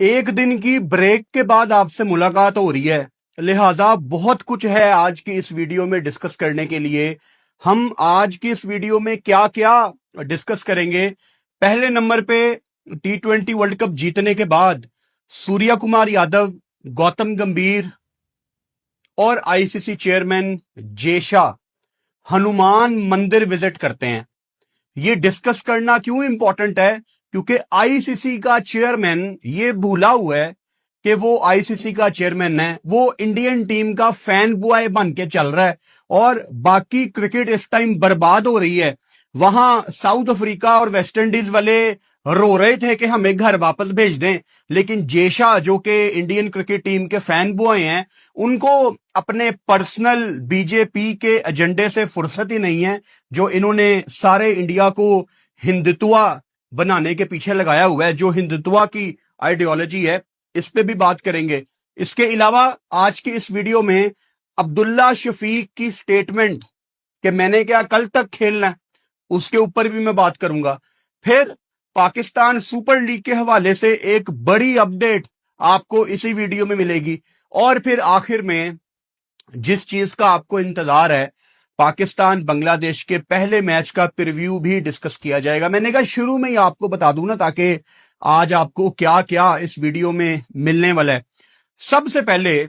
एक दिन की ब्रेक के बाद आपसे मुलाकात हो रही है, लिहाजा बहुत कुछ है आज की इस वीडियो में डिस्कस करने के लिए। हम आज की इस वीडियो में क्या क्या डिस्कस करेंगे। पहले नंबर पे T20 वर्ल्ड कप जीतने के बाद सूर्या कुमार यादव, गौतम गंभीर और आईसीसी चेयरमैन जे शाह हनुमान मंदिर विजिट करते हैं। ये डिस्कस करना क्यों इंपॉर्टेंट है? क्योंकि आईसीसी का चेयरमैन ये भूला हुआ है कि वो आईसीसी का चेयरमैन है, वो इंडियन टीम का फैन बॉय बन के चल रहा है और बाकी क्रिकेट इस टाइम बर्बाद हो रही है। वहां साउथ अफ्रीका और वेस्ट इंडीज वाले रो रहे थे कि हमें घर वापस भेज दें, लेकिन जेशा जो कि इंडियन क्रिकेट टीम के फैन बॉय हैं, उनको अपने पर्सनल बीजेपी के एजेंडे से फुर्सत ही नहीं है, जो इन्होंने सारे इंडिया को हिंदुत्वा बनाने के पीछे लगाया हुआ है। जो हिंदुत्वा की आइडियोलॉजी है, इस पे भी बात करेंगे। इसके अलावा आज की इस वीडियो में अब्दुल्ला शफीक की स्टेटमेंट कि मैंने क्या कल तक खेलना है, उसके ऊपर भी मैं बात करूंगा। फिर पाकिस्तान सुपर लीग के हवाले से एक बड़ी अपडेट आपको इसी वीडियो में मिलेगी। और फिर आखिर में जिस चीज का आपको इंतजार है, पाकिस्तान बांग्लादेश के पहले मैच का प्रीव्यू भी डिस्कस किया जाएगा। मैंने कहा शुरू में ही आपको बता दूं ना, ताकि आज आपको क्या क्या इस वीडियो में मिलने वाला है। सबसे पहले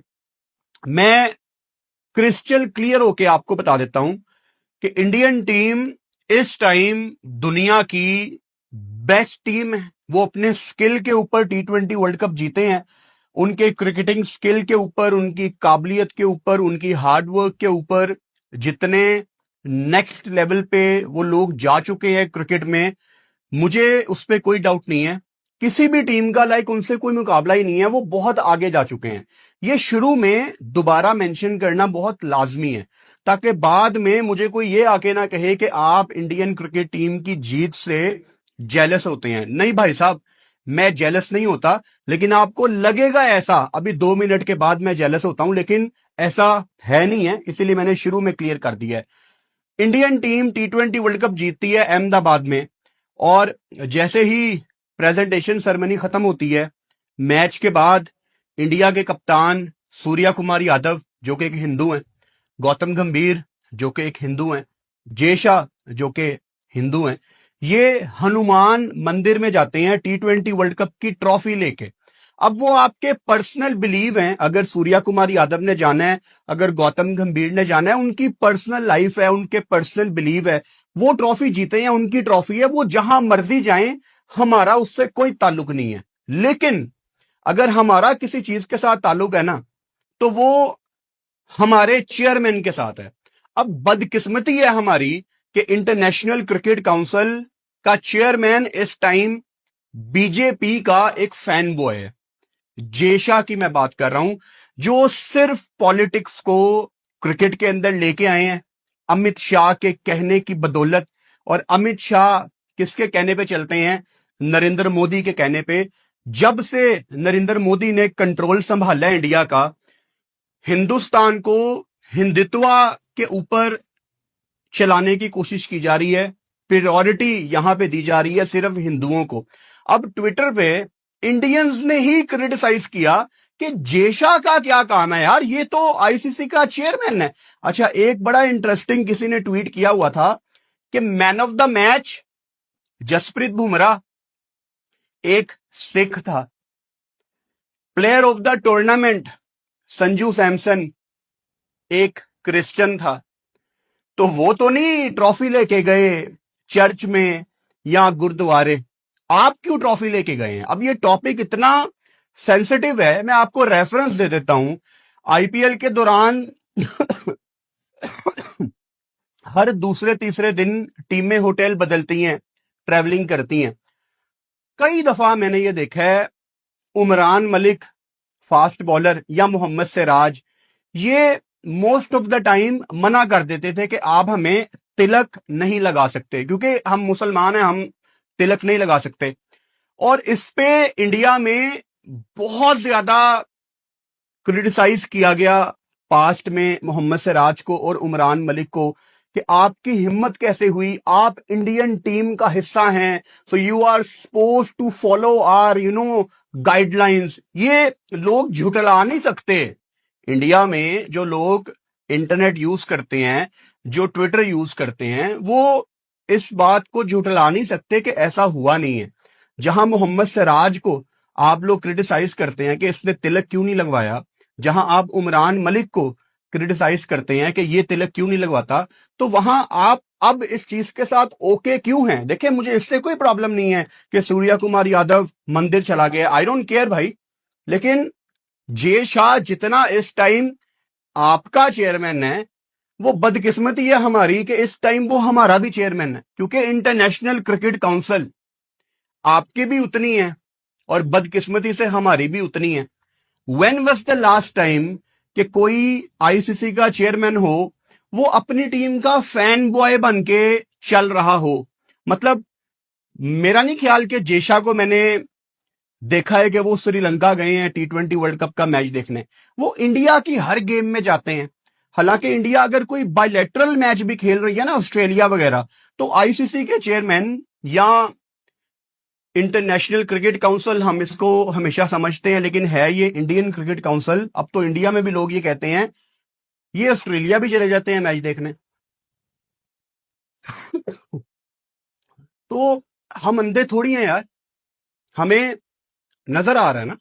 मैं क्रिस्टल क्लियर होके आपको बता देता हूं कि इंडियन टीम इस टाइम दुनिया की बेस्ट टीम है। वो अपने स्किल के ऊपर T20 वर्ल्ड कप जीते हैं, उनके क्रिकेटिंग स्किल के ऊपर, उनकी काबिलियत के ऊपर, उनकी हार्डवर्क के ऊपर, जितने नेक्स्ट लेवल पे वो लोग जा चुके हैं क्रिकेट में, मुझे उस पर कोई डाउट नहीं है। किसी भी टीम का उनसे कोई मुकाबला ही नहीं है, वो बहुत आगे जा चुके हैं। ये शुरू में दोबारा मेंशन करना बहुत लाजमी है, ताकि बाद में मुझे कोई ये आके ना कहे कि आप इंडियन क्रिकेट टीम की जीत से जेलस होते हैं। नहीं भाई साहब, मैं जेलस नहीं होता, लेकिन आपको लगेगा ऐसा। अभी 2 मिनट के बाद मैं जेलस होता हूं, लेकिन ऐसा है नहीं है, इसीलिए मैंने शुरू में क्लियर कर दिया है। Indian team T20 world cup जीतती है अहमदाबाद में, और जैसे ही प्रेजेंटेशन सेरेमनी खत्म होती है, मैच के बाद इंडिया के कप्तान सूर्या कुमार यादव जो कि एक हिंदू हैं, गौतम गंभीर जो कि एक हिंदू हैं, जे शाह जो कि हिंदू हैं, ये हनुमान मंदिर में जाते हैं T20 वर्ल्ड कप की ट्रॉफी लेके। अब वो आपके पर्सनल बिलीव हैं, अगर सूर्या कुमार यादव ने जाना है, अगर गौतम गंभीर ने जाना है, उनकी पर्सनल लाइफ है, उनके पर्सनल बिलीव है। वो ट्रॉफी जीते हैं, उनकी ट्रॉफी है, वो जहां मर्जी जाएं, हमारा उससे कोई ताल्लुक नहीं है। लेकिन अगर हमारा किसी चीज के साथ ताल्लुक है ना, तो वो हमारे चेयरमैन के साथ है। अब बदकिस्मती है हमारी कि इंटरनेशनल क्रिकेट काउंसिल का चेयरमैन इस टाइम बीजेपी का एक फैन बॉय है। जेशा की मैं बात कर रहा हूं, जो सिर्फ पॉलिटिक्स को क्रिकेट के अंदर लेके आए हैं अमित शाह के कहने की बदौलत। और अमित शाह किसके कहने पे चलते हैं? नरेंद्र मोदी के कहने पे। जब से नरेंद्र मोदी ने कंट्रोल संभाला है इंडिया का, हिंदुस्तान को हिंदुत्वा के ऊपर चलाने की कोशिश की जा रही है। प्रायोरिटी यहां पे दी जा रही है सिर्फ हिंदुओं को। अब ट्विटर पे इंडियंस ने ही क्रिटिसाइज किया कि जेशा का क्या काम है यार, ये तो आईसीसी का चेयरमैन है। अच्छा, एक बड़ा इंटरेस्टिंग किसी ने ट्वीट किया हुआ था कि man of the match Jasprit Bumrah एक सिख था, player of the tournament Sanju Samson एक क्रिश्चियन था। तो वो तो नहीं ट्रॉफी लेके गए चर्च में या गुरुद्वारे, आप क्यों ट्रॉफी लेके गए हैं? अब ये टॉपिक इतना सेंसिटिव है, मैं आपको रेफरेंस दे देता हूं। आईपीएल के दौरान हर दूसरे तीसरे दिन टीमें होटल बदलती हैं, ट्रैवलिंग करती हैं। कई दफा मैंने ये देखा है, उमरान मलिक फास्ट बॉलर या मोहम्मद सिराज, ये मोस्ट ऑफ द टाइम मना कर देते थे कि आप हमें तिलक नहीं लगा सकते, क्योंकि हम मुसलमान हैं, हम तिलक नहीं लगा सकते। और इस पे इंडिया में बहुत ज्यादा क्रिटिसाइज किया गया पास्ट में मोहम्मद सिराज को और उमरान मलिक को कि आपकी हिम्मत कैसे हुई, आप इंडियन टीम का हिस्सा हैं, so you are suppose to follow our guidelines. ये लोग झुठला नहीं सकते। इंडिया में जो लोग इंटरनेट यूज करते हैं, जो ट्विटर यूज करते हैं, वो इस बात को झुठला नहीं सकते कि ऐसा हुआ नहीं है। जहां मोहम्मद सिराज को आप लोग क्रिटिसाइज करते हैं कि इसने तिलक क्यों नहीं लगवाया, जहां आप उमरान मलिक को क्रिटिसाइज करते हैं कि ये तिलक क्यों नहीं लगवाता, तो वहां आप अब इस चीज के साथ ओके क्यों हैं? देखिए, मुझे इससे कोई प्रॉब्लम नहीं है कि सूर्या कुमार यादव मंदिर चला गया, आई डोंट केयर भाई। लेकिन जे शाह जितना इस टाइम आपका चेयरमैन है, वो बदकिस्मती है हमारी कि इस टाइम वो हमारा भी चेयरमैन है, क्योंकि इंटरनेशनल क्रिकेट काउंसिल आपकी भी उतनी है और बदकिस्मती से हमारी भी उतनी है। When was the last time कि कोई आईसीसी का चेयरमैन हो, वो अपनी टीम का फैन बॉय बन के चल रहा हो? मतलब मेरा नहीं ख्याल कि जेशा को मैंने देखा है कि वो श्रीलंका गए हैं T20 वर्ल्ड कप का मैच देखने। वो इंडिया की हर गेम में जाते हैं। हालांकि इंडिया अगर कोई बायलैटरल मैच भी खेल रही है ना, ऑस्ट्रेलिया वगैरह, तो आईसीसी के चेयरमैन या इंटरनेशनल क्रिकेट काउंसिल, हम इसको हमेशा समझते हैं, लेकिन है ये इंडियन क्रिकेट काउंसिल। अब तो इंडिया में भी लोग ये कहते हैं, ये ऑस्ट्रेलिया भी चले जाते हैं मैच देखने। तो हम अंधे थोड़ी हैं यार, हमें नजर आ रहा है ना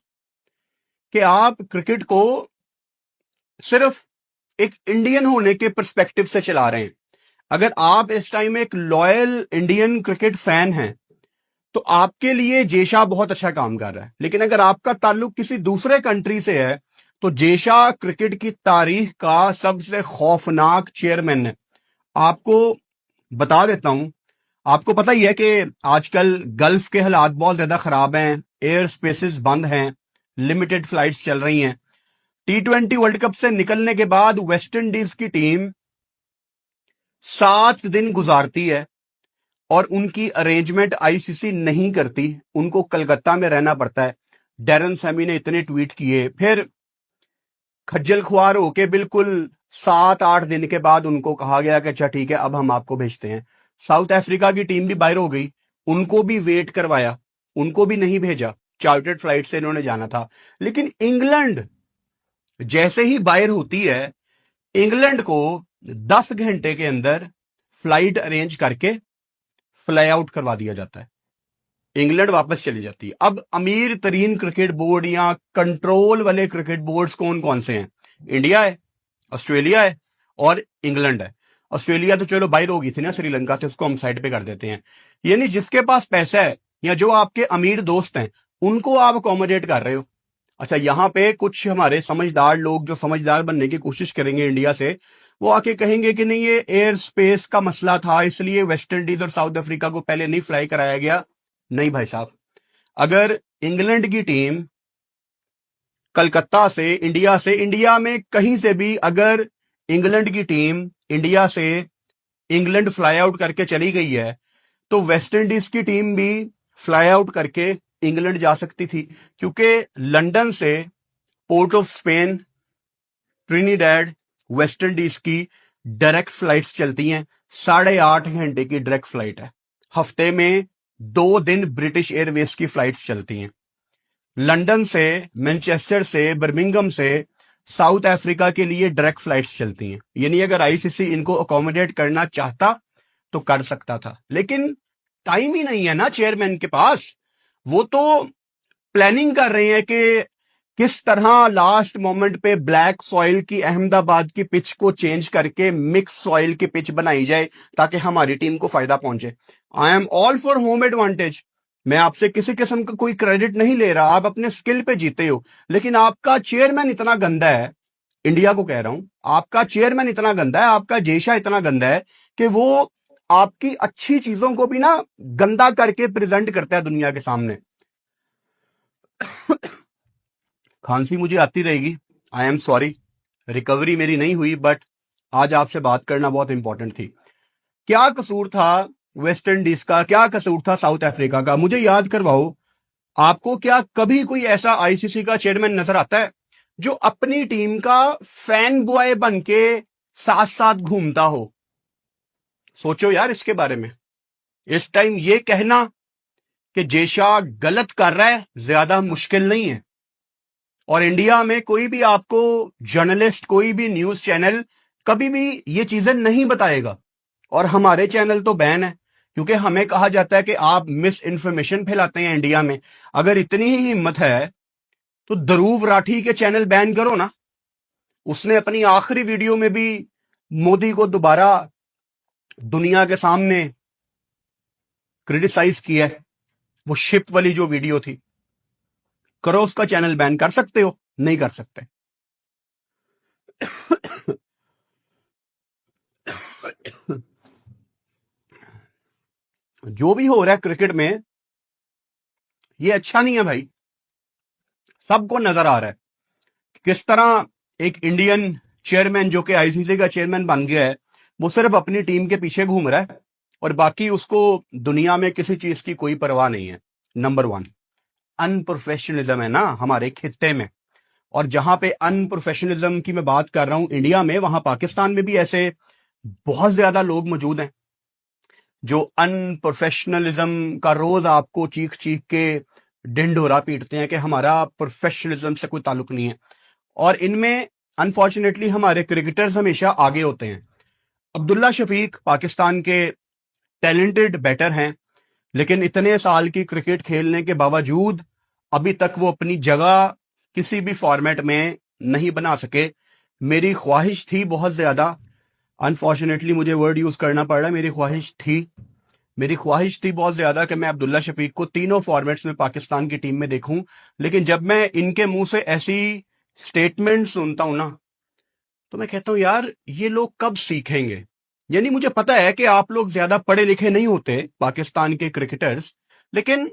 कि आप क्रिकेट को सिर्फ एक इंडियन होने के पर्सपेक्टिव से चला रहे हैं। अगर आप इस टाइम एक लॉयल इंडियन क्रिकेट फैन हैं, तो आपके लिए जेशा बहुत अच्छा काम कर रहा है। लेकिन अगर आपका ताल्लुक किसी दूसरे कंट्री से है, तो जेशा क्रिकेट की तारीख का सबसे खौफनाक चेयरमैन है। आपको बता देता हूं, आपको पता ही है कि आजकल गल्फ के हालात बहुत ज्यादा खराब हैं, एयर स्पेसेस बंद हैं, लिमिटेड फ्लाइट्स चल रही हैं। T20 वर्ल्ड कप से निकलने के बाद वेस्ट इंडीज की टीम 7 दिन गुजारती है और उनकी अरेंजमेंट आईसीसी नहीं करती, उनको कलकत्ता में रहना पड़ता है। डैरन सैमी ने इतने ट्वीट किए, फिर खज्जल खुआर होके बिल्कुल 7-8 दिन के बाद उनको कहा गया कि अच्छा ठीक है, अब हम आपको भेजते हैं। साउथ अफ्रीका की टीम भी बाहर हो गई, उनको भी वेट करवाया, उनको भी नहीं भेजा। चार्टर्ड फ्लाइट से इन्होंने जाना था। लेकिन इंग्लैंड जैसे ही बाहर होती है, इंग्लैंड को 10 घंटे के अंदर फ्लाइट अरेंज करके फ्लाई आउट करवा दिया जाता है, इंग्लैंड वापस चली जाती है। अब अमीर तरीन क्रिकेट बोर्ड या कंट्रोल वाले क्रिकेट बोर्ड्स कौन कौन से हैं? इंडिया है, ऑस्ट्रेलिया है और इंग्लैंड है। ऑस्ट्रेलिया तो चलो बाहर हो गई थी ना श्रीलंका से, उसको हम साइड पे कर देते हैं। यानी जिसके पास पैसा है या जो आपके अमीर दोस्त हैं, उनको आप अकोमोडेट कर रहे हो। अच्छा, यहां पे कुछ हमारे समझदार लोग जो समझदार बनने की कोशिश करेंगे इंडिया से, वो आके कहेंगे कि नहीं, ये एयर स्पेस का मसला था, इसलिए वेस्ट इंडीज और साउथ अफ्रीका को पहले नहीं फ्लाई कराया गया। नहीं भाई साहब, अगर इंग्लैंड की टीम कलकत्ता से, इंडिया में कहीं से भी अगर इंग्लैंड की टीम इंडिया से इंग्लैंड फ्लाई आउट करके चली गई है, तो वेस्ट इंडीज की टीम भी फ्लाई आउट करके इंग्लैंड जा सकती थी, क्योंकि लंदन से Port of Spain, Trinidad, West Indies की डायरेक्ट फ्लाइट्स चलती हैं। 8.5 घंटे की डायरेक्ट फ्लाइट है। हफ्ते में 2 दिन ब्रिटिश एयरवेज की फ्लाइट्स चलती हैं। लंदन से, मैनचेस्टर से, बर्मिंघम से साउथ अफ्रीका के लिए डायरेक्ट फ्लाइट्स चलती हैं। यानी अगर आईसीसी इनको अकोमोडेट करना चाहता तो कर सकता था, लेकिन टाइम ही नहीं है ना चेयरमैन के पास। वो तो प्लानिंग कर रहे हैं कि किस तरह लास्ट मोमेंट पे ब्लैक सॉइल की अहमदाबाद की पिच को चेंज करके मिक्स सॉइल की पिच बनाई जाए ताकि हमारी टीम को फायदा पहुंचे। I am all for home advantage. मैं आपसे किसी किस्म का कोई क्रेडिट नहीं ले रहा, आप अपने स्किल पे जीते हो, लेकिन आपका चेयरमैन इतना गंदा है, इंडिया को कह रहा हूं, आपका चेयरमैन इतना गंदा है, आपका जेशा इतना गंदा है कि वो आपकी अच्छी चीजों को भी ना गंदा करके प्रेजेंट करता है दुनिया के सामने। खांसी मुझे आती रहेगी, आई एम सॉरी, रिकवरी मेरी नहीं हुई, बट आज आपसे बात करना बहुत इंपॉर्टेंट थी। क्या कसूर था वेस्ट इंडीज का, क्या कसूर था साउथ अफ्रीका का? मुझे याद करवाओ, आपको क्या कभी कोई ऐसा आईसीसी का चेयरमैन नजर आता है जो अपनी टीम का फैन बॉय बन के साथ साथ घूमता हो? सोचो यार इसके बारे में। इस टाइम ये कहना कि जेशा गलत कर रहा है ज्यादा मुश्किल नहीं है। और इंडिया में कोई भी आपको जर्नलिस्ट, कोई भी न्यूज चैनल कभी भी ये चीजें नहीं बताएगा। और हमारे चैनल तो बैन है, क्योंकि हमें कहा जाता है कि आप मिस इन्फॉर्मेशन फैलाते हैं इंडिया में। अगर इतनी ही हिम्मत है तो ध्रुव राठी के चैनल बैन करो ना। उसने अपनी आखिरी वीडियो में भी मोदी को दोबारा दुनिया के सामने क्रिटिसाइज किया है। वो शिप वाली जो वीडियो थी, करो उसका चैनल बैन। कर सकते हो? नहीं कर सकते। जो भी हो रहा है क्रिकेट में, ये अच्छा नहीं है भाई। सबको नजर आ रहा है किस तरह एक इंडियन चेयरमैन जो कि आईसीसी का चेयरमैन बन गया है, वो सिर्फ अपनी टीम के पीछे घूम रहा है और बाकी उसको दुनिया में किसी चीज की कोई परवाह नहीं है। नंबर वन, अनप्रोफेशनलिज्म है ना हमारे खित्ते में। और जहां पे अनप्रोफेशनलिज्म की मैं बात कर रहा हूं इंडिया में, वहां पाकिस्तान में भी ऐसे बहुत ज्यादा लोग मौजूद हैं जो अनप्रोफेशनलिज्म का रोज आपको चीख चीख के ढिंढोरा पीटते हैं कि हमारा प्रोफेशनलिज्म से कोई ताल्लुक नहीं है। और इनमें अनफॉर्चुनेटली हमारे क्रिकेटर्स हमेशा आगे होते हैं। अब्दुल्ला शफीक पाकिस्तान के टैलेंटेड बैटर हैं, लेकिन इतने साल की क्रिकेट खेलने के बावजूद अभी तक वो अपनी जगह किसी भी फॉर्मेट में नहीं बना सके। मेरी ख्वाहिश थी बहुत ज्यादा, अनफॉर्चुनेटली मुझे वर्ड यूज करना पड़ रहा है, मेरी ख्वाहिश थी बहुत ज्यादा कि मैं अब्दुल्ला शफीक को तीनों फॉर्मेट्स में पाकिस्तान की टीम में देखूं। लेकिन जब मैं इनके मुंह से ऐसी स्टेटमेंट सुनता हूं ना, तो मैं कहता हूं यार ये लोग कब सीखेंगे। यानी मुझे पता है कि आप लोग ज्यादा पढ़े लिखे नहीं होते पाकिस्तान के क्रिकेटर्स, लेकिन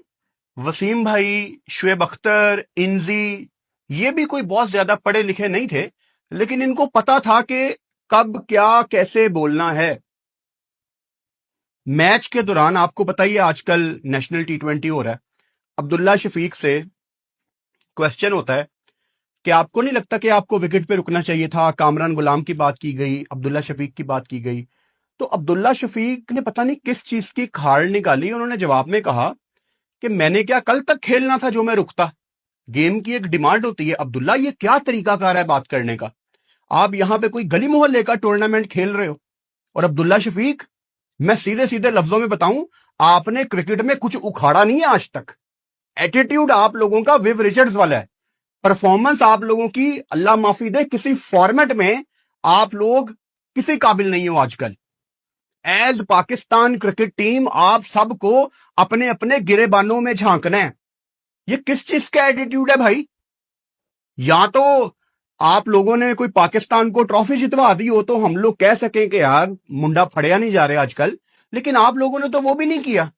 वसीम भाई, शुएब अख्तर, इंजी, ये भी कोई बहुत ज्यादा पढ़े लिखे नहीं थे, लेकिन इनको पता था कि कब क्या कैसे बोलना है। मैच के दौरान आपको पता ही है आजकल नेशनल टी20 हो रहा है, अब्दुल्ला शफीक से क्वेश्चन होता है कि आपको नहीं लगता कि आपको विकेट पे रुकना चाहिए था। कामरान गुलाम की बात की गई, अब्दुल्ला शफीक की बात की गई, तो अब्दुल्ला शफीक ने पता नहीं किस चीज की खाड़ निकाली। उन्होंने जवाब में कहा कि मैंने क्या कल तक खेलना था जो मैं रुकता। गेम की एक डिमांड होती है। अब्दुल्ला ये क्या तरीकाकार है बात करने का? आप यहां पे कोई गली मोहल्ले का टूर्नामेंट खेल रहे हो। और अब्दुल्ला शफीक, मैं सीधे सीधे लफ्जों में बताऊं, आपने क्रिकेट में कुछ उखाड़ा नहीं है आज तक। एटीट्यूड आप लोगों का विव रिचर्ड्स वाला है। परफॉर्मेंस आप लोगों की अल्लाह माफी दे, किसी फॉर्मेट में आप लोग किसी काबिल नहीं हो आजकल। एज पाकिस्तान क्रिकेट टीम आप सबको अपने अपने गिरेबानों में झांकना है। ये किस चीज का एटीट्यूड है भाई? या तो आप लोगों ने कोई पाकिस्तान को ट्रॉफी जितवा दी हो तो हम लोग कह सकें कि यार मुंडा फड़िया नहीं जा रहे आजकल, लेकिन आप लोगों ने तो वो भी नहीं किया।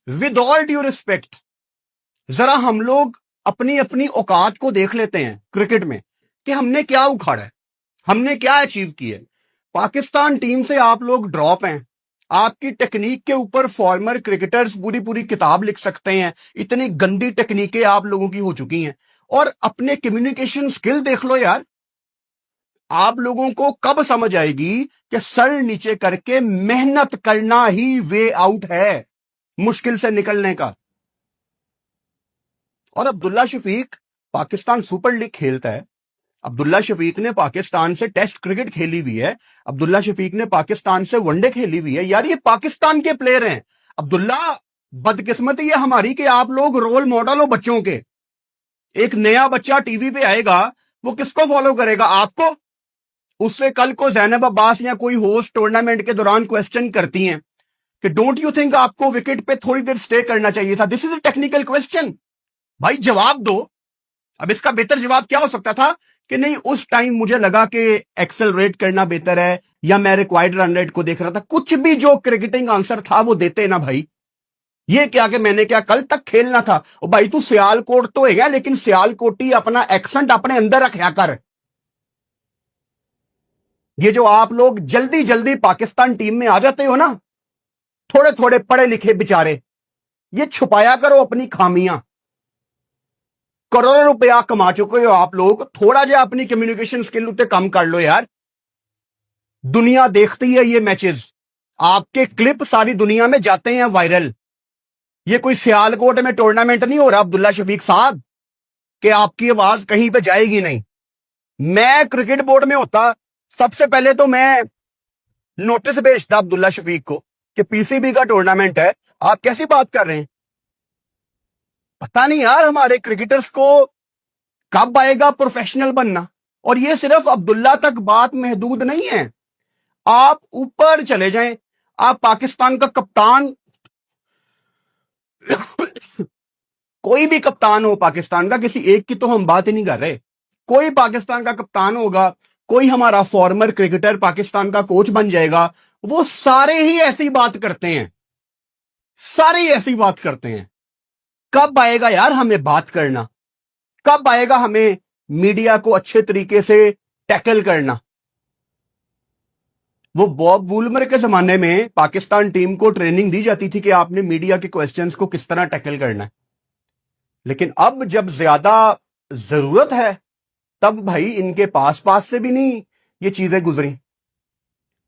विद ऑल ड्यू रिस्पेक्ट, जरा हम लोग अपनी अपनी औकात को देख लेते हैं क्रिकेट में कि हमने क्या उखाड़ा है, हमने क्या अचीव किया है। पाकिस्तान टीम से आप लोग ड्रॉप हैं। आपकी टेक्निक के ऊपर फॉर्मर क्रिकेटर्स पूरी पूरी किताब लिख सकते हैं, इतनी गंदी टेक्निकें आप लोगों की हो चुकी हैं। और अपने कम्युनिकेशन स्किल देख लो यार। आप लोगों को कब समझ आएगी कि सर नीचे करके मेहनत करना ही वे आउट है मुश्किल से निकलने का। और अब्दुल्ला शफीक पाकिस्तान सुपर लीग खेलता है। अब्दुल्ला शफीक ने पाकिस्तान से टेस्ट क्रिकेट खेली हुई है। अब्दुल्ला शफीक ने पाकिस्तान से वनडे खेली हुई है। यार ये पाकिस्तान के प्लेयर हैं। अब्दुल्ला, बदकिस्मती है हमारी कि आप लोग रोल मॉडल हो बच्चों के। एक नया बच्चा टीवी पे आएगा, वो किसको फॉलो करेगा? आपको। उससे कल को जैनब अब्बास या कोई होस्ट टूर्नामेंट के दौरान क्वेश्चन करती हैं कि डोंट यू थिंक आपको विकेट पे थोड़ी देर स्टे करना चाहिए था? This is a technical question. भाई जवाब दो। अब इसका बेहतर जवाब क्या हो सकता था कि नहीं उस टाइम मुझे लगा कि एक्सेलरेट करना बेहतर है, या मैं रिक्वायर्ड रन रेट को देख रहा था। कुछ भी जो क्रिकेटिंग आंसर था वो देते ना भाई। ये क्या कि मैंने क्या कल तक खेलना था? ओ भाई तू सियालकोट तो है, लेकिन सियालकोटी अपना एक्सेंट अपने अंदर रखा कर। ये जो आप लोग जल्दी जल्दी पाकिस्तान टीम में आ जाते हो ना, थोड़े थोड़े पढ़े लिखे बेचारे, ये छुपाया करो अपनी खामियां। करोड़ों रुपया कमा चुके हो आप लोग, थोड़ा जा अपनी कम्युनिकेशन स्किल उत्ते कम कर लो यार। दुनिया देखती है ये मैचेस। आपके क्लिप सारी दुनिया में जाते हैं वायरल। ये कोई सियालकोट में टूर्नामेंट नहीं हो रहा अब्दुल्ला शफीक साहब कि आपकी आवाज कहीं पे जाएगी नहीं। मैं क्रिकेट बोर्ड में होता, सबसे पहले तो मैं नोटिस भेजता अब्दुल्ला शफीक को कि पीसीबी का टूर्नामेंट है, आप कैसी बात कर रहे हैं। पता नहीं यार हमारे क्रिकेटर्स को कब आएगा प्रोफेशनल बनना। और ये सिर्फ अब्दुल्ला तक बात महदूद नहीं है, आप ऊपर चले जाएं। आप पाकिस्तान का कप्तान कोई भी कप्तान हो पाकिस्तान का, किसी एक की तो हम बात ही नहीं कर रहे, कोई पाकिस्तान का कप्तान होगा, कोई हमारा फॉर्मर क्रिकेटर पाकिस्तान का कोच बन जाएगा, वो सारे ही ऐसी बात करते हैं, सारे ही ऐसी बात करते हैं। कब आएगा यार हमें बात करना, कब आएगा हमें मीडिया को अच्छे तरीके से टैकल करना। वो बॉब वुलमर के जमाने में पाकिस्तान टीम को ट्रेनिंग दी जाती थी कि आपने मीडिया के क्वेश्चंस को किस तरह टैकल करना है। लेकिन अब जब ज्यादा जरूरत है तब भाई इनके पास से भी नहीं ये चीजें गुजरी।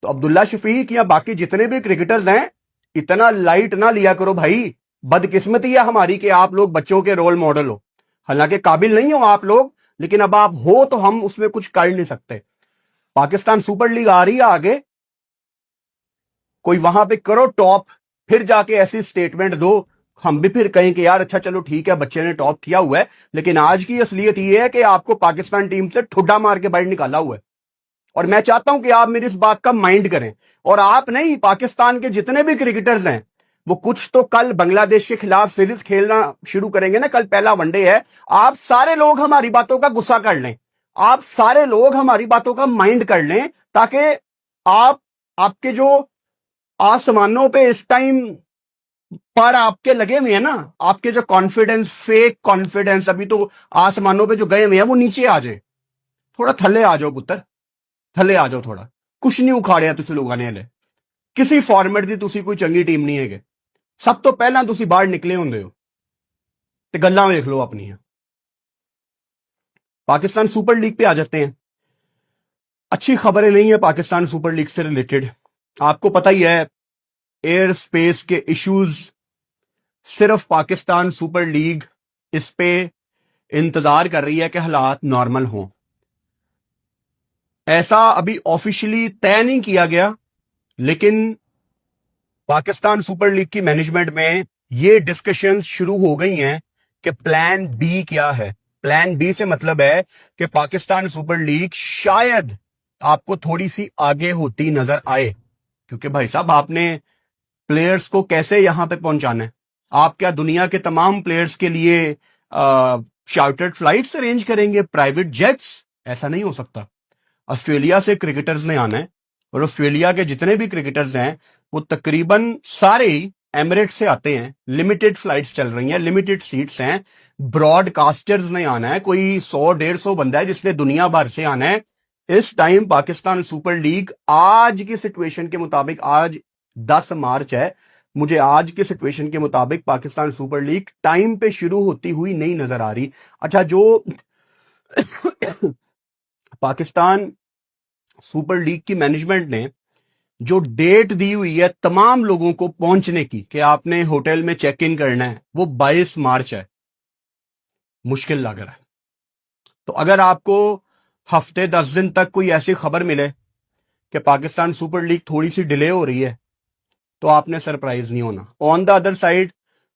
तो अब्दुल्ला शफीक या बाकी जितने भी क्रिकेटर्स हैं, इतना लाइट ना लिया करो भाई। बदकिस्मती है हमारी कि आप लोग बच्चों के रोल मॉडल हो। हालांकि काबिल नहीं हो आप लोग, लेकिन अब आप हो तो हम उसमें कुछ कर नहीं सकते। पाकिस्तान सुपर लीग आ रही है आगे, कोई वहां पे करो टॉप, फिर जाके ऐसी स्टेटमेंट दो, हम भी फिर कहें कि यार अच्छा चलो ठीक है बच्चे ने टॉप किया हुआ है। लेकिन आज की असलियत यह है कि आपको पाकिस्तान टीम से ठुड्डा मार के बाहर निकाला हुआ है। और मैं चाहता हूं कि आप मेरी इस बात का माइंड करें। और आप नहीं, पाकिस्तान के जितने भी क्रिकेटर्स हैं वो कुछ तो कल बांग्लादेश के खिलाफ सीरीज खेलना शुरू करेंगे ना, कल पहला वनडे है। आप सारे लोग हमारी बातों का गुस्सा कर लें, आप सारे लोग हमारी बातों का माइंड कर लें, ताकि आपके जो आसमानों पे इस टाइम पर आपके लगे हुए हैं ना, आपके जो कॉन्फिडेंस, फेक कॉन्फिडेंस अभी तो आसमानों पे जो गए हुए हैं, वो नीचे आ जाए। थोड़ा थले आ जाओ पुत्र, थले आ जाओ थोड़ा। कुछ नहीं उखाड़िया तुसी लोगों ने हले, किसी फॉर्मेट दी तुसी कोई चंगी टीम नहीं है। सब तो पहला तुसी बाहर निकले होंगे हो ते गल्लां देख लो अपनी। पाकिस्तान सुपर लीग पे आ जाते हैं। अच्छी खबरें नहीं है पाकिस्तान सुपर लीग से रिलेटेड। आपको पता ही है एयर स्पेस के इश्यूज, सिर्फ पाकिस्तान सुपर लीग इस पे इंतजार कर रही है कि हालात नॉर्मल हों। ऐसा अभी ऑफिशियली तय नहीं किया गया, लेकिन पाकिस्तान सुपर लीग की मैनेजमेंट में ये डिस्कशन शुरू हो गई हैं कि प्लान बी क्या है। प्लान बी से मतलब है कि पाकिस्तान सुपर लीग शायद आपको थोड़ी सी आगे होती नजर आए, क्योंकि भाई साहब आपने प्लेयर्स को कैसे यहां पे पहुंचाना है। आप क्या दुनिया के तमाम प्लेयर्स के लिए चार्टर्ड फ्लाइट्स अरेंज करेंगे, प्राइवेट जेट्स? ऐसा नहीं हो सकता। ऑस्ट्रेलिया से क्रिकेटर्स ने आना है, और ऑस्ट्रेलिया के जितने भी क्रिकेटर्स हैं वो तकरीबन सारे ही एमिरेट्स से आते हैं। लिमिटेड फ्लाइट्स चल रही हैं, लिमिटेड सीट्स हैं। ब्रॉडकास्टर्स ने आना है, कोई 100-150 बंदा है जिसने दुनिया भर से आना है। इस टाइम पाकिस्तान सुपर लीग आज की सिचुएशन के मुताबिक, आज 10 मार्च है, मुझे आज के सिचुएशन के मुताबिक पाकिस्तान सुपर लीग टाइम पे शुरू होती हुई नहीं नजर आ रही। अच्छा, जो पाकिस्तान सुपर लीग की मैनेजमेंट ने जो डेट दी हुई है तमाम लोगों को पहुंचने की कि आपने होटल में चेक इन करना है, वो 22 मार्च है। मुश्किल लग रहा है। तो अगर आपको हफ्ते 10 दिन तक कोई ऐसी खबर मिले कि पाकिस्तान सुपर लीग थोड़ी सी डिले हो रही है, तो आपने सरप्राइज नहीं होना। ऑन द अदर साइड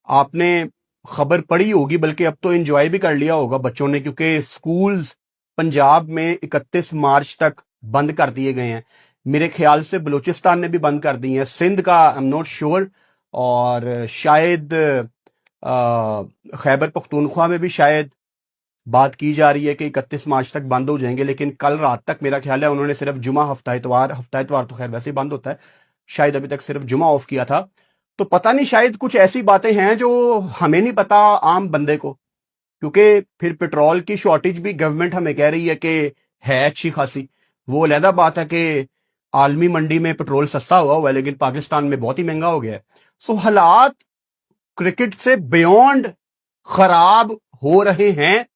आपने खबर पढ़ी होगी, बल्कि अब तो एंजॉय भी कर लिया होगा बच्चों ने, क्योंकि स्कूल्स पंजाब में 31 मार्च तक बंद कर दिए गए हैं। मेरे ख्याल से बलूचिस्तान ने भी बंद कर दी है, सिंध का आई एम नॉट श्योर, और शायद खैबर पख्तूनख्वा में भी शायद बात की जा रही है कि 31 मार्च तक बंद हो जाएंगे। लेकिन कल रात तक मेरा ख्याल है उन्होंने सिर्फ जुमा, हफ्ता इतवार तो खैर वैसे ही बंद होता है, शायद अभी तक सिर्फ जुमा ऑफ किया था। तो पता नहीं, शायद कुछ ऐसी बातें हैं जो हमें नहीं पता आम बंदे को, क्योंकि फिर पेट्रोल की शॉर्टेज भी गवर्नमेंट हमें कह रही है कि है अच्छी खासी। वो अलहदा बात है कि आलमी मंडी में पेट्रोल सस्ता हुआ है, लेकिन पाकिस्तान में बहुत ही महंगा हो गया है। सो हालात क्रिकेट से बियॉन्ड खराब हो रहे हैं,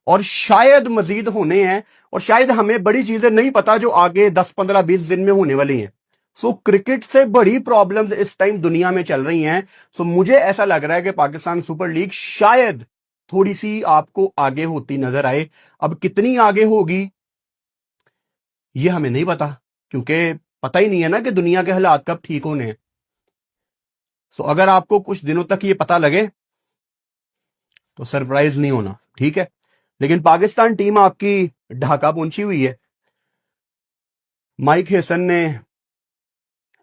और शायद मजीद होने हैं, और शायद हमें बड़ी चीजें नहीं पता जो आगे 10, 15, 20 दिन में होने वाली हैं। सो क्रिकेट से बड़ी प्रॉब्लम्स इस टाइम दुनिया में चल रही हैं। सो मुझे ऐसा लग रहा है कि पाकिस्तान सुपर लीग शायद थोड़ी सी आपको आगे होती नजर आए। अब कितनी आगे होगी ये हमें नहीं पता, क्योंकि पता ही नहीं है ना कि दुनिया के हालात कब ठीक होने हैं। सो अगर आपको कुछ दिनों तक ये पता लगे तो सरप्राइज नहीं होना, ठीक है। लेकिन पाकिस्तान टीम आपकी ढाका पहुंची हुई है। माइक हेसन ने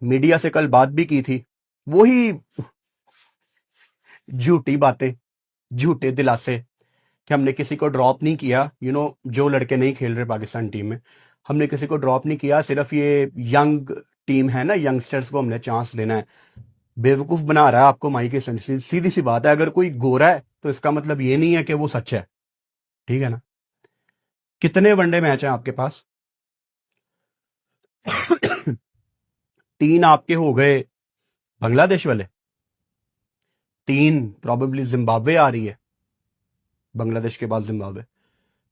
मीडिया से कल बात भी की थी, वही झूठी बातें, झूठे दिलासे कि हमने किसी को ड्रॉप नहीं किया। जो लड़के नहीं खेल रहे पाकिस्तान टीम में, हमने किसी को ड्रॉप नहीं किया, सिर्फ ये यंग टीम है ना, यंगस्टर्स को हमने चांस देना है। बेवकूफ बना रहा है आपको माइक हेसन। सीधी सी बात है, अगर कोई गोरा है तो इसका मतलब ये नहीं है कि वो सच है, ठीक है ना। कितने वनडे मैच हैं आपके पास? 3 आपके हो गए बांग्लादेश वाले, 3 प्रॉबेबली जिम्बाब्वे आ रही है, बांग्लादेश के बाद जिम्बाब्वे,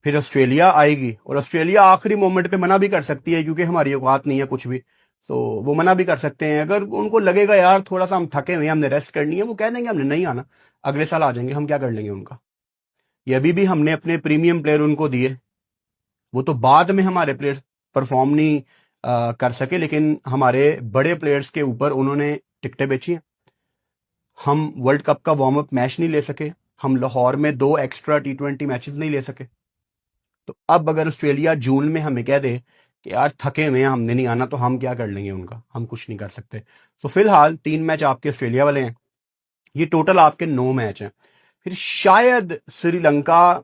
फिर ऑस्ट्रेलिया आएगी। और ऑस्ट्रेलिया आखिरी मोमेंट पे मना भी कर सकती है, क्योंकि हमारी औकात नहीं है कुछ भी। तो वो मना भी कर सकते हैं। अगर उनको लगेगा यार थोड़ा सा हम थके हुए हैं, हमने रेस्ट करनी है, वो कह देंगे हमने नहीं आना, अगले साल आ जाएंगे। हम क्या कर लेंगे उनका? ये अभी भी हमने अपने प्रीमियम प्लेयर उनको दिए, वो तो बाद में हमारे प्लेयर्स परफॉर्म नहीं कर सके, लेकिन हमारे बड़े प्लेयर्स के ऊपर उन्होंने टिकटें बेची हैं। हम वर्ल्ड कप का वार्म अप मैच नहीं ले सके, हम लाहौर में 2 एक्स्ट्रा T20 मैचेस नहीं ले सके। तो अब अगर ऑस्ट्रेलिया जून में हमें कह दे कि यार थके हुए हैं, हमने नहीं आना, तो हम क्या कर लेंगे उनका? हम कुछ नहीं कर सकते। तो फिलहाल 3 मैच आपके ऑस्ट्रेलिया वाले हैं, ये टोटल आपके 9 मैच हैं। फिर शायद श्रीलंका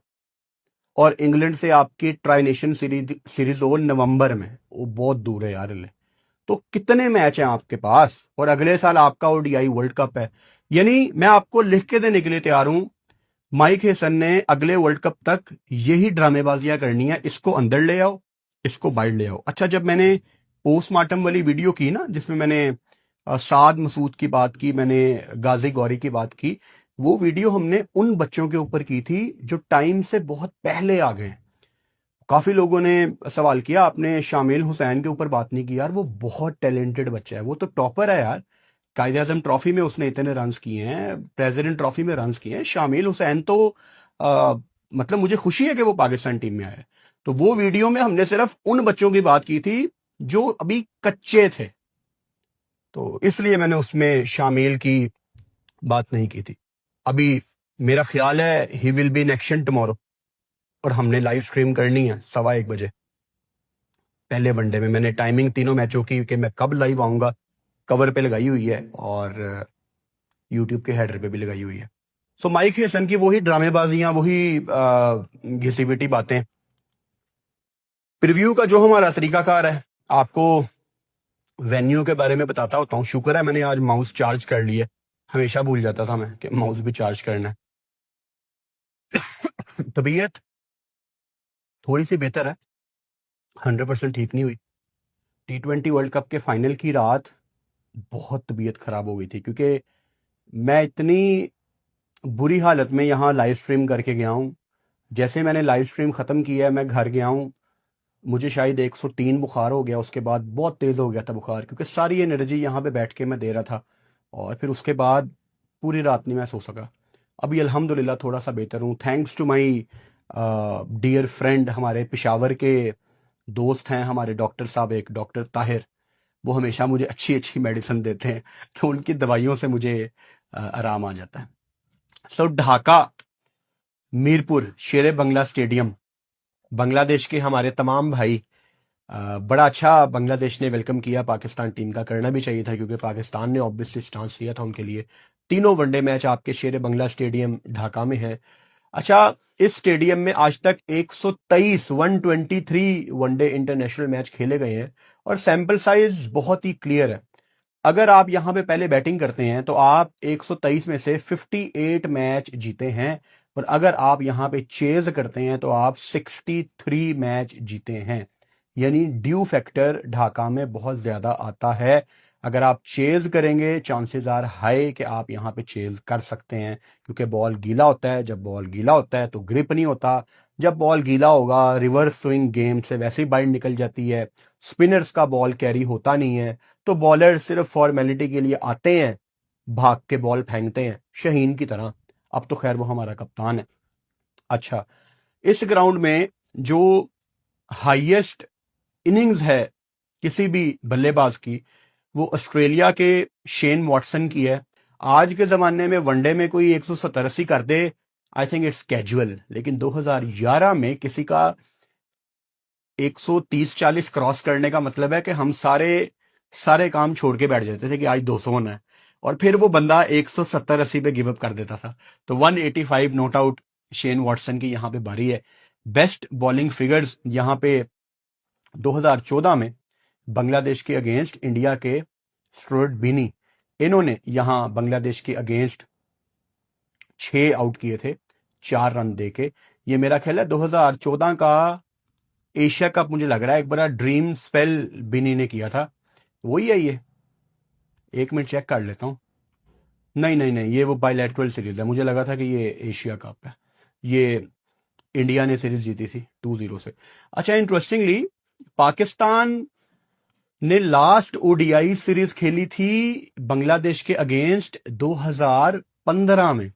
और इंग्लैंड से आपकी ट्राई नेशन सीरीज हो नवंबर में, वो बहुत दूर है यार। तो कितने मैच हैं आपके पास? और अगले साल आपका ओडीआई वर्ल्ड कप है। यानी मैं आपको लिख के देने के लिए तैयार हूं, माइक हेसन ने अगले वर्ल्ड कप तक यही ड्रामेबाजियां करनी है, इसको अंदर ले आओ, इसको बाहर ले आओ। अच्छा, जब मैंने पोस्टमार्टम वाली वीडियो की ना, जिसमें मैंने साद मसूद की बात की, मैंने गाजी गौरी की बात की, वो वीडियो हमने उन बच्चों के ऊपर की थी जो टाइम से बहुत पहले आ गए। काफी लोगों ने सवाल किया, आपने शामिल हुसैन के ऊपर बात नहीं की। यार वो बहुत टैलेंटेड बच्चा है, वो तो टॉपर है यार। कायदे आजम ट्रॉफी में उसने इतने रन्स किए हैं, प्रेसिडेंट ट्रॉफी में रन्स किए हैं। शामिल हुसैन तो मतलब मुझे खुशी है कि वो पाकिस्तान टीम में आया है। तो वो वीडियो में हमने सिर्फ उन बच्चों की बात की थी जो अभी कच्चे थे, तो इसलिए मैंने उसमें शामिल की बात नहीं की थी। अभी मेरा ख्याल है he will be in action tomorrow, और हमने लाइव स्ट्रीम करनी है 1:15 बजे पहले वनडे में। मैंने टाइमिंग तीनों मैचों की कि मैं कब लाइव आऊंगा कवर पे लगाई हुई है, और यूट्यूब के हेडर पे भी लगाई हुई है। सो माइक हेसन की वही ड्रामेबाजियां, वही घिसी पिटी बातें। प्रीव्यू का जो हमारा तरीकाकार है, आपको वेन्यू के बारे में बताता होता हूँ। शुक्र है मैंने आज माउस चार्ज कर लिया, हमेशा भूल जाता था मैं कि माउस भी चार्ज करना है। तबीयत थोड़ी सी बेहतर है, 100% ठीक नहीं हुई। T20 वर्ल्ड कप के फाइनल की रात बहुत तबीयत खराब हो गई थी, क्योंकि मैं इतनी बुरी हालत में यहाँ लाइव स्ट्रीम करके गया हूँ। जैसे मैंने लाइव स्ट्रीम ख़त्म किया है, मैं घर गया हूँ, मुझे शायद 103 बुखार हो गया। उसके बाद बहुत तेज़ हो गया था बुखार, क्योंकि सारी एनर्जी यहाँ पे बैठ के मैं दे रहा था, और फिर उसके बाद पूरी रात नहीं मैं सो सका। अभी अल्हम्दुलिल्लाह थोड़ा सा बेहतर हूँ, thanks to my dear friend. हमारे पेशावर के दोस्त हैं हमारे डॉक्टर साहब, एक डॉक्टर ताहिर, वो हमेशा मुझे अच्छी अच्छी मेडिसिन देते हैं, तो उनकी दवाइयों से मुझे आराम आ जाता है। सो ढाका मीरपुर शेरे बंगला स्टेडियम, बांग्लादेश के हमारे तमाम भाई, बड़ा अच्छा बांग्लादेश ने वेलकम किया पाकिस्तान टीम का। करना भी चाहिए था, क्योंकि पाकिस्तान ने ऑब्वियसली चांस दिया था उनके लिए। तीनों वनडे मैच आपके शेरे बंगला स्टेडियम ढाका में है। अच्छा, इस स्टेडियम में आज तक 123 वनडे इंटरनेशनल मैच खेले गए हैं, और सैंपल साइज बहुत ही क्लियर है। अगर आप यहां पे पहले बैटिंग करते हैं तो आप 123 में से 58 मैच जीते हैं, और अगर आप यहां पे चेज करते हैं तो आप 63 मैच जीते हैं। यानी ड्यू फैक्टर ढाका में बहुत ज्यादा आता है। अगर आप चेज करेंगे, चांसेस आर हाई कि आप यहां पे चेज कर सकते हैं, क्योंकि बॉल गीला होता है। जब बॉल गीला होता है तो ग्रिप नहीं होता, जब बॉल गीला होगा रिवर्स स्विंग गेम से वैसे ही बाइंड निकल जाती है, स्पिनर्स का बॉल कैरी होता नहीं है, तो बॉलर सिर्फ फॉर्मेलिटी के लिए आते हैं, भाग के बॉल फेंकते हैं शहीन की तरह। अब तो खैर वो हमारा कप्तान है। अच्छा, इस ग्राउंड में जो हाईएस्ट इनिंग्स है किसी भी बल्लेबाज की, वो ऑस्ट्रेलिया के शेन वॉटसन की है। आज के जमाने में वनडे में कोई 170 कर दे, आई थिंक इट्स कैजुअल, लेकिन 2011 में किसी का 130-40 क्रॉस करने का मतलब है कि हम सारे सारे काम छोड़ के बैठ जाते थे कि आज 200 होना है, और फिर वो बंदा 170-80 पे गिव अप कर देता था। तो 185 नॉट आउट शेन वॉटसन की यहां पे बारी है। बेस्ट बॉलिंग फिगर्स यहां पे 2014 में बांग्लादेश के अगेंस्ट इंडिया के स्टुअर्ट बिनी, इन्होंने यहां बांग्लादेश के अगेंस्ट 6 आउट किए थे 4 रन देके। ये मेरा ख्याल है 2014 का एशिया कप, मुझे लग रहा है एक बड़ा ड्रीम स्पेल बिनी ने किया था। वही है ये, एक मिनट चेक कर लेता हूं। नहीं नहीं नहीं, ये वो बायलैटरल सीरीज है, मुझे लगा था कि ये एशिया कप है। ये इंडिया ने सीरीज जीती थी 2-0 से। अच्छा, इंटरेस्टिंगली पाकिस्तान ने लास्ट ओडीआई सीरीज खेली थी बांग्लादेश के अगेंस्ट 2015 में,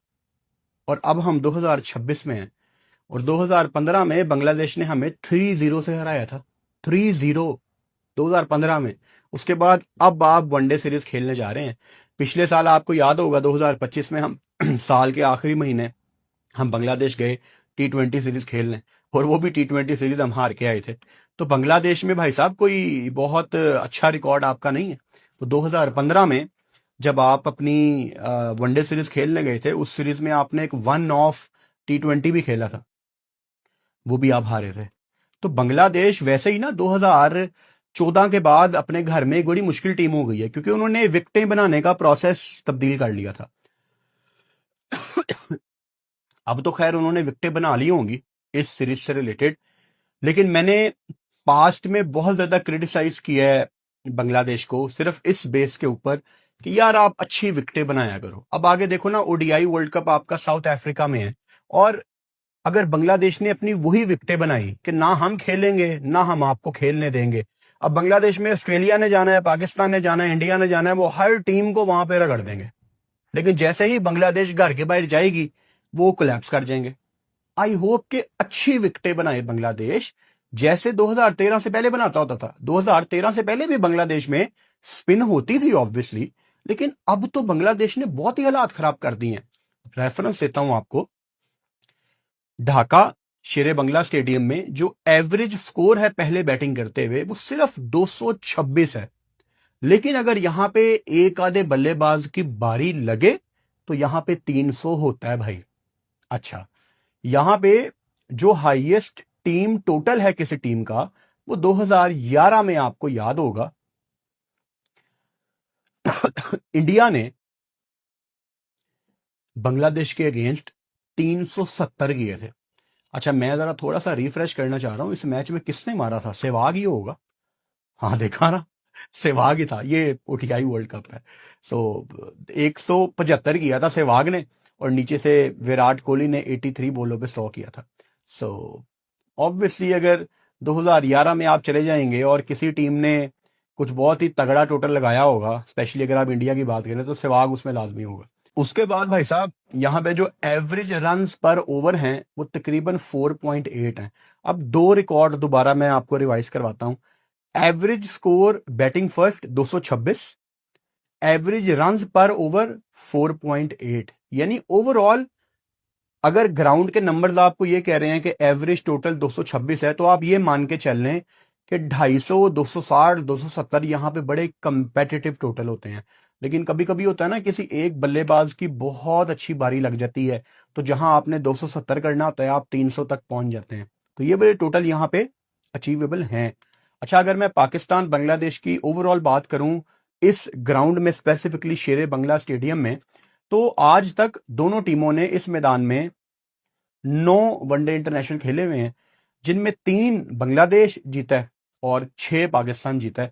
और अब हम 2026 में हैं, और 2015 में बांग्लादेश ने हमें 3-0 से हराया था। 3-0 2015 में। उसके बाद अब आप वनडे सीरीज खेलने जा रहे हैं। पिछले साल आपको याद होगा 2025 में हम साल के आखिरी महीने हम बांग्लादेश गए T20 सीरीज खेलने, और वो भी T20 सीरीज हम हार के आए थे। तो बांग्लादेश में भाई साहब कोई बहुत अच्छा रिकॉर्ड आपका नहीं है। तो 2015 में जब आप अपनी वनडे सीरीज खेलने गए थे, उस सीरीज में आपने एक 1-ऑफ T20 भी खेला था, वो भी आप हारे थे। तो बांग्लादेश वैसे ही ना 2014 के बाद अपने घर में एक बड़ी मुश्किल टीम हो गई है, क्योंकि उन्होंने विकेटें बनाने का प्रोसेस तब्दील कर लिया था। अब तो खैर उन्होंने विकेटें बना ली होंगी इस सीरीज से रिलेटेड, लेकिन मैंने पास्ट में बहुत ज्यादा क्रिटिसाइज किया है बांग्लादेश को सिर्फ इस बेस के ऊपर कि यार आप अच्छी विकेटें बनाया करो। अब आगे देखो ना, ओडीआई वर्ल्ड कप आपका साउथ अफ्रीका में है, और अगर बांग्लादेश ने अपनी वही विकेटें बनाई कि ना हम खेलेंगे ना हम आपको खेलने देंगे। अब बांग्लादेश में ऑस्ट्रेलिया ने जाना है, पाकिस्तान ने जाना है, इंडिया ने जाना है, वो हर टीम को वहां पे रगड़ देंगे, लेकिन जैसे ही बांग्लादेश घर के बाहर जाएगी वो कोलैप्स कर जाएंगे। आई होप कि अच्छी विकेटें बनाए बांग्लादेश, जैसे 2013 से पहले बनाता होता था। 2013 से पहले भी बांग्लादेश में स्पिन होती थी ऑब्वियसली, लेकिन अब तो बांग्लादेश ने बहुत ही हालात खराब कर दिए हैं। रेफरेंस देता हूं आपको, ढाका शेरे बंगला स्टेडियम में जो एवरेज स्कोर है पहले बैटिंग करते हुए वो सिर्फ 226 है, लेकिन अगर यहां पे एक आधे बल्लेबाज की बारी लगे तो यहां पे 300 होता है भाई। अच्छा, यहां पे जो हाईएस्ट टीम टोटल है किसी टीम का, वो 2011 में आपको याद होगा इंडिया ने बांग्लादेश के अगेंस्ट 370 किए थे। अच्छा, मैं जरा थोड़ा सा रिफ्रेश करना चाह रहा हूं, इस मैच में किसने मारा था? सहवाग ही होगा। हाँ, देखा ना, सहवाग ही था। ये ओडीआई वर्ल्ड कप है। सो 175 किया था सहवाग ने, और नीचे से विराट कोहली ने 83 बॉलों पे 100 किया था। सो ऑब्वियसली अगर 2011 में आप चले जाएंगे और किसी टीम ने कुछ बहुत ही तगड़ा टोटल लगाया होगा, स्पेशली अगर आप इंडिया की बात करें, तो सहवाग उसमें लाजमी होगा। उसके बाद भाई साहब यहां पे जो एवरेज रन्स पर ओवर हैं वो तकरीबन 4.8 हैं। अब दो रिकॉर्ड दोबारा मैं आपको रिवाइज करवाता हूं। Average score batting first 226, average runs पर ओवर 4.8, यानी ओवरऑल अगर ग्राउंड के नंबर्स आपको ये कह रहे हैं कि एवरेज टोटल 226 है, तो आप ये मान के चल लें कि 250, 260, 270 यहां पे बड़े कंपेटिटिव टोटल होते हैं। लेकिन कभी कभी होता है ना, किसी एक बल्लेबाज की बहुत अच्छी बारी लग जाती है, तो जहां आपने 270 करना होता है आप 300 तक पहुंच जाते हैं। तो ये बड़े टोटल यहां पे अचीवेबल हैं। अच्छा, अगर मैं पाकिस्तान बांग्लादेश की ओवरऑल बात करूं इस ग्राउंड में, स्पेसिफिकली शेरे बंगला स्टेडियम में, तो आज तक दोनों टीमों ने इस मैदान में 9 वनडे इंटरनेशनल खेले हुए हैं, जिनमें 3 बांग्लादेश जीता है और 6 पाकिस्तान जीता है।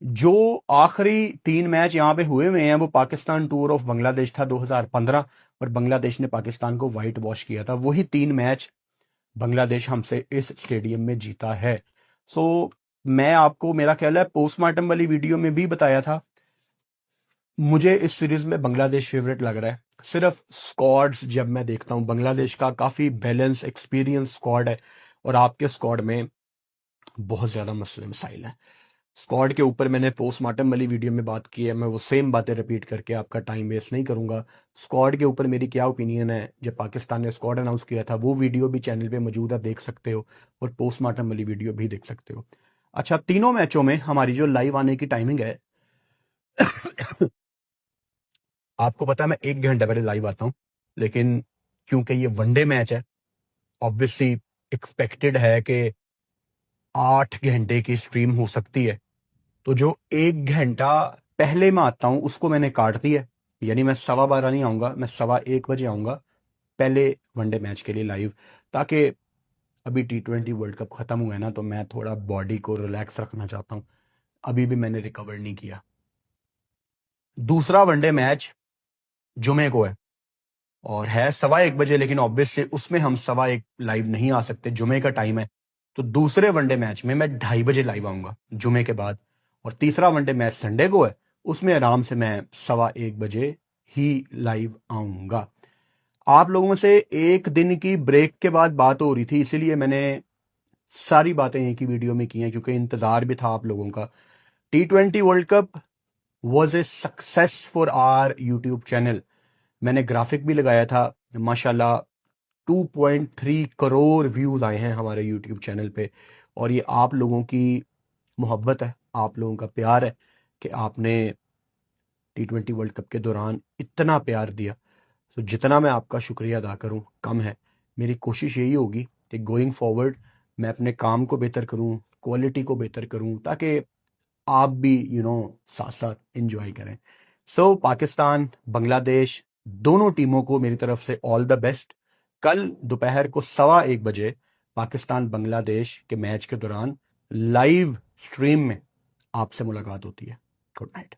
जो आखिरी 3 मैच यहां पे हुए हुए हैं वो पाकिस्तान टूर ऑफ बांग्लादेश था 2015, और बांग्लादेश ने पाकिस्तान को व्हाइट वॉश किया था। वही 3 मैच बांग्लादेश हमसे इस स्टेडियम में जीता है। सो मैं आपको, मेरा ख्याल है पोस्टमार्टम वाली वीडियो में भी बताया था, मुझे इस सीरीज में बांग्लादेश फेवरेट लग रहा है। सिर्फ स्क्वाड्स जब मैं देखता हूं, बांग्लादेश का काफी बैलेंस एक्सपीरियंस स्क्वाड है और आपके स्क्वाड में बहुत ज्यादा मसले मसाइल हैं। स्क्वाड के ऊपर मैंने पोस्टमार्टम वाली वीडियो में बात की है, मैं वो सेम बातें रिपीट करके आपका टाइम वेस्ट नहीं करूंगा। स्क्वाड के ऊपर मेरी क्या ओपिनियन है, जब पाकिस्तान ने स्क्वाड अनाउंस किया था, वो वीडियो भी चैनल पे मौजूद है, देख सकते हो, और पोस्टमार्टम वाली वीडियो भी देख सकते हो। अच्छा, तीनों मैचों में हमारी जो लाइव आने की टाइमिंग है, आपको पता है मैं 1 घंटे पहले लाइव आता हूं, लेकिन क्योंकि ये वनडे मैच है, ऑब्वियसली एक्सपेक्टेड है कि 8 घंटे की स्ट्रीम हो सकती है। तो जो 1 घंटा पहले मैं आता हूं उसको मैंने काट दिया है, यानी मैं 12:15 नहीं आऊंगा, मैं 1:15 आऊंगा पहले वनडे मैच के लिए लाइव, ताकि अभी T20 वर्ल्ड कप खत्म हुआ है ना, तो मैं थोड़ा बॉडी को रिलैक्स रखना चाहता हूं। अभी भी मैंने रिकवर नहीं किया। दूसरा वनडे मैच जुमे को है और है 1:15 लेकिन ऑब्वियसली उसमें हम 1:15 लाइव नहीं आ सकते, जुमे का टाइम है। तो दूसरे वनडे मैच में मैं 2:30 लाइव आऊंगा जुमे के बाद, और तीसरा वनडे मैच संडे को है, उसमें आराम से मैं 1:15 ही लाइव आऊंगा। आप लोगों से एक दिन की ब्रेक के बाद बात हो रही थी, इसीलिए मैंने सारी बातें एक ही वीडियो में की हैं, क्योंकि इंतजार भी था आप लोगों का। T20 world cup was a success for our YouTube channel. मैंने ग्राफिक भी लगाया था, माशाल्लाह 2.3 करोड़ व्यूज आए हैं हमारे यूट्यूब चैनल पे, और ये आप लोगों की मोहब्बत है, आप लोगों का प्यार है कि आपने T20 वर्ल्ड कप के दौरान इतना प्यार दिया। तो जितना मैं आपका शुक्रिया अदा करूं कम है। मेरी कोशिश यही होगी कि गोइंग फॉरवर्ड मैं अपने काम को बेहतर करूं, क्वालिटी को बेहतर करूं, ताकि आप भी साथ साथ इंजॉय करें। सो पाकिस्तान बांग्लादेश दोनों टीमों को मेरी तरफ से ऑल द बेस्ट। कल दोपहर को 1:15 पाकिस्तान बांग्लादेश के मैच के दौरान लाइव स्ट्रीम में आपसे मुलाकात होती है। Good night.